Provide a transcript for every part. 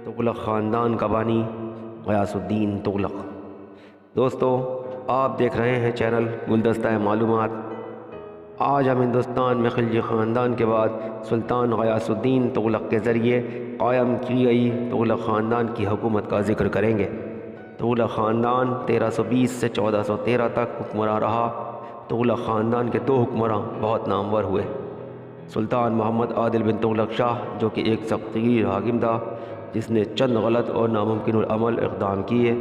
تغلق خاندان کا بانی غیاث الدین تغلق۔ دوستو، آپ دیکھ رہے ہیں چینل گلدستہ معلومات۔ آج ہم ہندوستان میں خلجی خاندان کے بعد سلطان غیاث الدین تغلق کے ذریعے قائم کی گئی تغلق خاندان کی حکومت کا ذکر کریں گے۔ تغلق خاندان 1320 سے 1413 تک حکمراں رہا۔ تغلق خاندان کے 2 حکمراں بہت نامور ہوئے۔ سلطان محمد عادل بن تغلق شاہ، جو کہ ایک سختگیر حاکم تھا جس نے چند غلط اور ناممکن العمل اقدام کیے،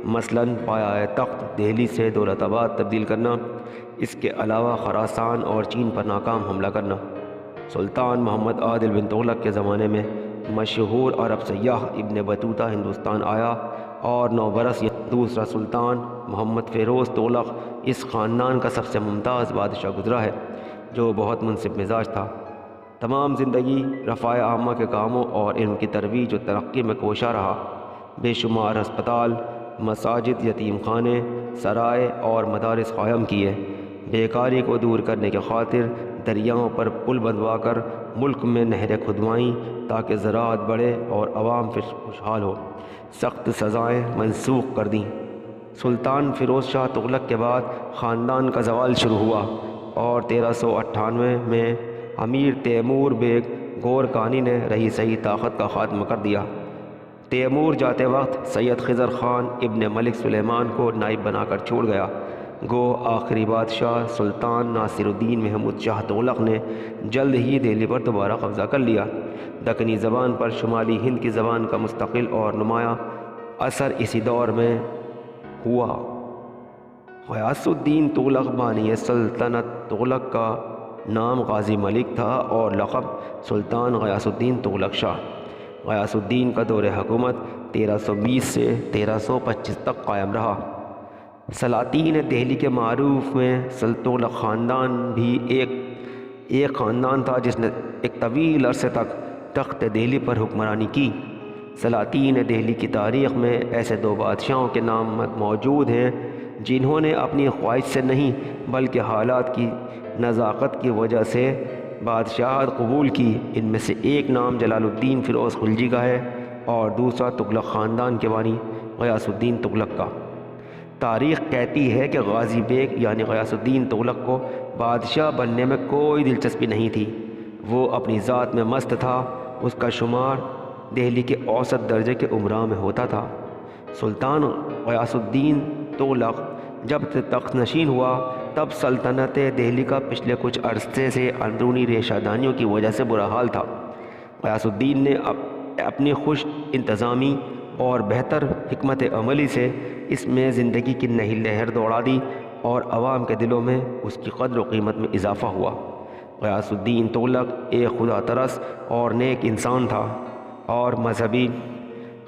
مثلاً پایہ تخت دہلی سے دولت آباد تبدیل کرنا، اس کے علاوہ خراسان اور چین پر ناکام حملہ کرنا۔ سلطان محمد عادل بن تغلق کے زمانے میں مشہور عرب سیاح ابن بطوطہ ہندوستان آیا اور 9 برس دوسرا سلطان محمد فیروز تغلق اس خاندان کا سب سے ممتاز بادشاہ گزرا ہے، جو بہت منصف مزاج تھا۔ تمام زندگی رفاع عامہ کے کاموں اور علم کی ترویج و ترقی میں کوشاں رہا۔ بے شمار ہسپتال، مساجد، یتیم خانے، سرائے اور مدارس قائم کیے۔ بیکاری کو دور کرنے کی خاطر دریاؤں پر پل بندوا کر ملک میں نہریں کھدوائیں تاکہ زراعت بڑھے اور عوام خوشحال ہو۔ سخت سزائیں منسوخ کر دیں۔ سلطان فیروز شاہ تغلق کے بعد خاندان کا زوال شروع ہوا اور 1398 میں امیر تیمور بیگ گورکانی نے رئیسئی طاقت کا خاتمہ کر دیا۔ تیمور جاتے وقت سید خضر خان ابن ملک سلیمان کو نائب بنا کر چھوڑ گیا۔ گو آخری بادشاہ سلطان ناصر الدین محمود شاہ تغلق نے جلد ہی دہلی پر دوبارہ قبضہ کر لیا۔ دکنی زبان پر شمالی ہند کی زبان کا مستقل اور نمایاں اثر اسی دور میں ہوا۔ غیاث الدین تغلق بانی سلطنت تغلق کا نام غازی ملک تھا اور لقب سلطان غیاث الدین تغلق شاہ۔ غیاث الدین کا دور حکومت 1320 سے 1325 تک قائم رہا۔ سلاطین دہلی کے معروف میں تغلق خاندان بھی ایک خاندان تھا جس نے ایک طویل عرصے تک تخت دہلی پر حکمرانی کی۔ سلاطین دہلی کی تاریخ میں ایسے 2 بادشاہوں کے نام موجود ہیں جنہوں نے اپنی خواہش سے نہیں بلکہ حالات کی نزاکت کی وجہ سے بادشاہت قبول کی۔ ان میں سے ایک نام جلال الدین فیروز خلجی کا ہے اور دوسرا تغلق خاندان کے بانی غیاث الدین تغلق کا۔ تاریخ کہتی ہے کہ غازی بیگ یعنی غیاث الدین تغلق کو بادشاہ بننے میں کوئی دلچسپی نہیں تھی۔ وہ اپنی ذات میں مست تھا۔ اس کا شمار دہلی کے اوسط درجے کے امراء میں ہوتا تھا۔ سلطان غیاث الدین تغلق جب تخت نشین ہوا تب سلطنت دہلی کا پچھلے کچھ عرصے سے اندرونی ریشہ دانیوں کی وجہ سے برا حال تھا۔ غیاث الدین نے اپنی خوش انتظامی اور بہتر حکمت عملی سے اس میں زندگی کی نئی لہر دوڑا دی اور عوام کے دلوں میں اس کی قدر و قیمت میں اضافہ ہوا۔ غیاث الدین تغلق ایک خدا ترس اور نیک انسان تھا اور مذہبی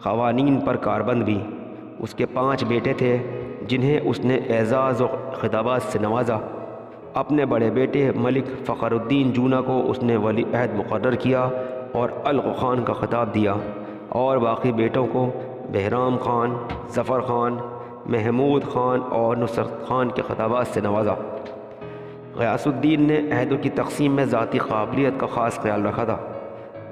قوانین پر کاربند بھی۔ اس کے 5 بیٹے تھے جنہیں اس نے اعزاز و خطابات سے نوازا۔ اپنے بڑے بیٹے ملک فخر الدین جونا کو اس نے ولی عہد مقرر کیا اور الغ خان کا خطاب دیا اور باقی بیٹوں کو بہرام خان، ظفر خان، محمود خان اور نصرت خان کے خطابات سے نوازا۔ غیاث الدین نے عہدوں کی تقسیم میں ذاتی قابلیت کا خاص خیال رکھا تھا۔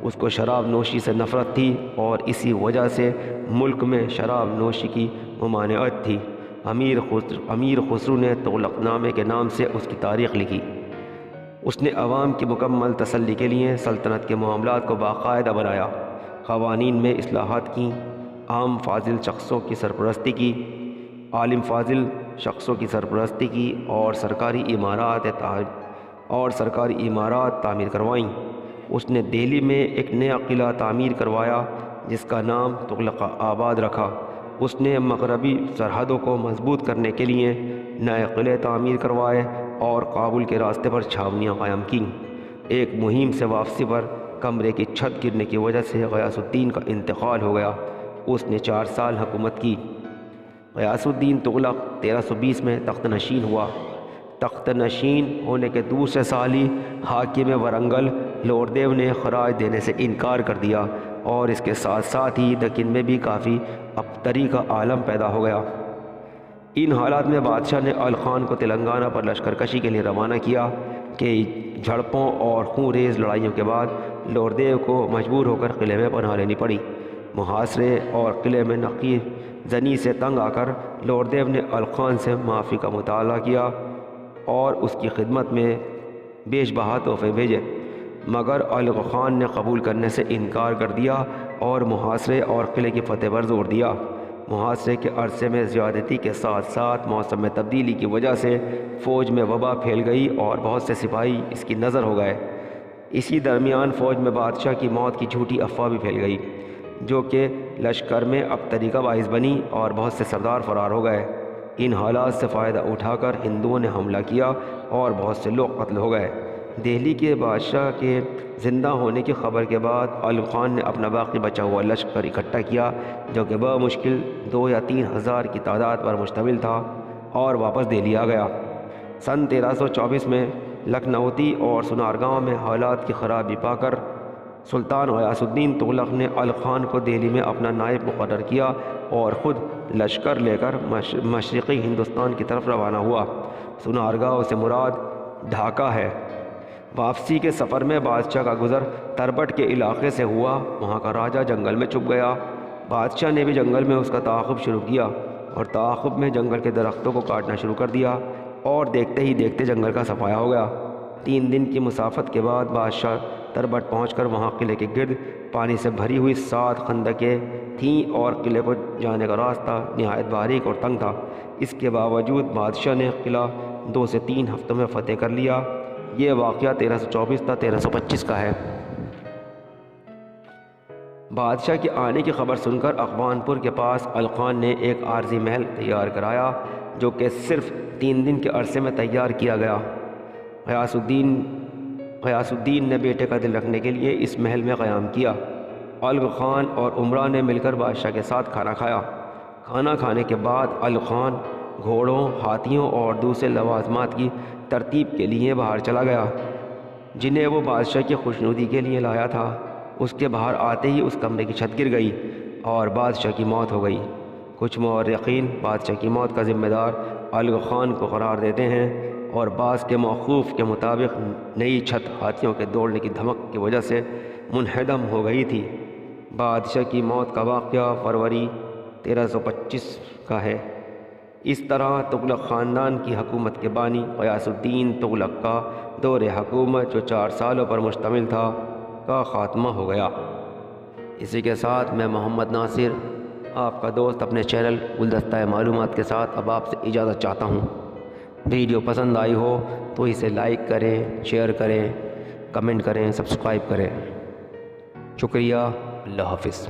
اس کو شراب نوشی سے نفرت تھی اور اسی وجہ سے ملک میں شراب نوشی کی ممانعت تھی۔ امیر خسرو نے تغلق نامے کے نام سے اس کی تاریخ لکھی۔ اس نے عوام کی مکمل تسلی کے لیے سلطنت کے معاملات کو باقاعدہ بنایا، قوانین میں اصلاحات کیں، عام فاضل شخصوں کی سرپرستی کی، عالم فاضل شخصوں کی سرپرستی کی اور سرکاری عمارات تعمیر کروائیں۔ اس نے دہلی میں ایک نیا قلعہ تعمیر کروایا جس کا نام تغلق آباد رکھا۔ اس نے مغربی سرحدوں کو مضبوط کرنے کے لیے نئے قلعے تعمیر کروائے اور کابل کے راستے پر چھاونیاں قائم کیں۔ ایک مہم سے واپسی پر کمرے کی چھت گرنے کی وجہ سے غیاث الدین کا انتقال ہو گیا۔ اس نے 4 سال حکومت کی۔ غیاث الدین تغلق 1320 میں تخت نشین ہوا۔ تخت نشین ہونے کے دوسرے سال ہی حاکم ورنگل لوردیو نے خراج دینے سے انکار کر دیا اور اس کے ساتھ ساتھ ہی دکن میں بھی کافی ابتری کا عالم پیدا ہو گیا۔ ان حالات میں بادشاہ نے الخان کو تلنگانہ پر لشکر کشی کے لیے روانہ کیا کہ جھڑپوں اور خون ریز لڑائیوں کے بعد لوردیو کو مجبور ہو کر قلعے میں پناہ لینی پڑی۔ محاصرے اور قلعے میں نقی زنی سے تنگ آ کر لوڈ دیو نے الخان سے معافی کا مطالبہ کیا اور اس کی خدمت میں بیش بہا تحفے بھیجے، مگر الغ خان نے قبول کرنے سے انکار کر دیا اور محاصرے اور قلعے کی فتح پر زور دیا۔ محاصرے کے عرصے میں زیادتی کے ساتھ ساتھ موسم میں تبدیلی کی وجہ سے فوج میں وبا پھیل گئی اور بہت سے سپاہی اس کی نظر ہو گئے۔ اسی درمیان فوج میں بادشاہ کی موت کی جھوٹی افواہ بھی پھیل گئی، جو کہ لشکر میں ابتری کا باعث بنی اور بہت سے سردار فرار ہو گئے۔ ان حالات سے فائدہ اٹھا کر ہندوؤں نے حملہ کیا اور بہت سے لوگ قتل ہو گئے۔ دہلی کے بادشاہ کے زندہ ہونے کی خبر کے بعد الغ خان نے اپنا باقی بچا ہوا لشکر اکٹھا کیا، جو کہ بمشکل 2 یا 3 ہزار کی تعداد پر مشتمل تھا، اور واپس دہلی آ گیا۔ سن 1324 میں لکھنؤتی اور سنارگاؤں میں حالات کی خرابی پا کر سلطان غیاث الدین تغلق نے الغ خان کو دہلی میں اپنا نائب مقرر کیا اور خود لشکر لے کر مشرقی ہندوستان کی طرف روانہ ہوا۔ سنارگاؤں سے مراد ڈھاکہ ہے۔ واپسی کے سفر میں بادشاہ کا گزر تربٹ کے علاقے سے ہوا۔ وہاں کا راجہ جنگل میں چھپ گیا۔ بادشاہ نے بھی جنگل میں اس کا تعاقب شروع کیا اور تعاقب میں جنگل کے درختوں کو کاٹنا شروع کر دیا اور دیکھتے ہی دیکھتے جنگل کا صفایا ہو گیا۔ 3 دن کی مسافت کے بعد بادشاہ تربت پہنچ کر وہاں قلعے کے گرد پانی سے بھری ہوئی 7 خندقیں تھیں اور قلعے کو جانے کا راستہ نہایت باریک اور تنگ تھا۔ اس کے باوجود بادشاہ نے قلعہ 2 سے 3 ہفتوں میں فتح کر لیا۔ یہ واقعہ 1324 تا 1325 کا ہے۔ بادشاہ کے آنے کی خبر سن کر اخوان پور کے پاس الغ خان نے ایک عارضی محل تیار کرایا، جو کہ صرف 3 دن کے عرصے میں تیار کیا گیا۔ غیاث الدین نے بیٹے کا دل رکھنے کے لیے اس محل میں قیام کیا۔ الغ خان اور عمرہ نے مل کر بادشاہ کے ساتھ کھانا کھایا۔ کھانا کھانے کے بعد الغ خان گھوڑوں، ہاتھیوں اور دوسرے لوازمات کی ترتیب کے لیے باہر چلا گیا، جنہیں وہ بادشاہ کی خوشنودی کے لیے لایا تھا۔ اس کے باہر آتے ہی اس کمرے کی چھت گر گئی اور بادشاہ کی موت ہو گئی۔ کچھ مورخین بادشاہ کی موت کا ذمہ دار الغ خان کو قرار دیتے ہیں اور بعض کے موقوف کے مطابق نئی چھت ہاتھیوں کے دوڑنے کی دھمک کی وجہ سے منہدم ہو گئی تھی۔ بادشاہ کی موت کا واقعہ فروری 1325 کا ہے۔ اس طرح تغلق خاندان کی حکومت کے بانی غیاث الدین تغلق کا دور حکومت، جو 4 سالوں پر مشتمل تھا، کا خاتمہ ہو گیا۔ اسی کے ساتھ میں محمد ناصر، آپ کا دوست، اپنے چینل گلدستہ معلومات کے ساتھ اب آپ سے اجازت چاہتا ہوں۔ ویڈیو پسند آئی ہو تو اسے لائک کریں، شیئر کریں، کمنٹ کریں، سبسکرائب کریں۔ شکریہ۔ اللہ حافظ۔